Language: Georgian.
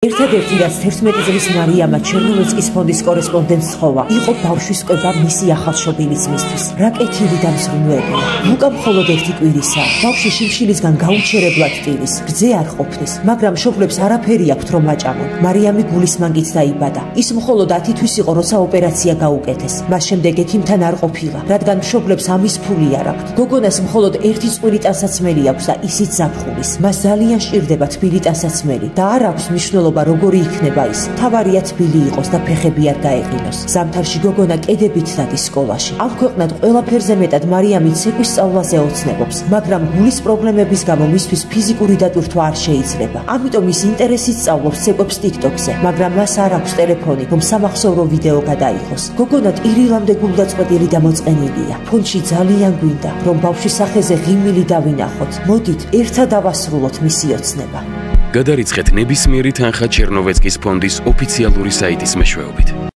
ერთადერთი რაც 11 წლის მარიამა ჩერნოვეცკის ფონდის კორესპონდენტს სთხოვა, იყო ბავშვის კვება მისი ახალშობილის მისთვის. რა კეთილი და მსხვილოებია. ლუკა მხოლოდ ერთი კვირისა. ბავშვი შიმშილისგან გაუჩერებლად ტირის. რძე არ ყოფნის, მაგრამ მშობლებს არაფერი აქვთ რომ აჭამონ. მარიამი გულისმანგით დაიბადა. ის მხოლოდ 10 თვის იყო, როცა ოპერაცია გაუკეთეს. მას შემდეგ ექიმთან არ ყოფილა, რადგან მშობლებს ამის ფული არ აქვთ. გოგონას მხოლოდ ერთი წყვილი ტანსაცმელი აქვს და ისიც ზაფხულის. მას ძალიან სჭირდება თბილი ტანსაცმელი და არ აქვს მნიშვნელობა როგორი იქნება ის. თავარია თბილი იყოს და ფეხები არ გაეყინოს. ზამთარში გოგონა კედებით დადის სკოლაში. ამ ქვეყნად ყველაფერზე მეტად მარიამი ცეკვის სწავლაზე ოცნებობს, მაგრამ გულის პრობლემების გამო მისთვის ფიზიკური დატვირთვა არ შეიძლება. ამიტომ ის ინტერესით სწავლობს ცეკვებს TikTok-ზე, მაგრამ მას არ აქვს ტელეფონი, რომ სამახსოვრო ვიდეო გადაიღოს. გოგონა ტირილამდე გულდაწყვეტილი და მოწყენილია. ფონში ძალიან გვინდა, რომ ბავშვის სახეზე ღიმილი დავინახოთ. მოდით, ერთად დავასრულოთ მისი ოცნება. გადარიცხეთ ნებისმიერი თანხა ჩერნოვეცკის ფონდის ოფიციალური საიტის მეშვეობით.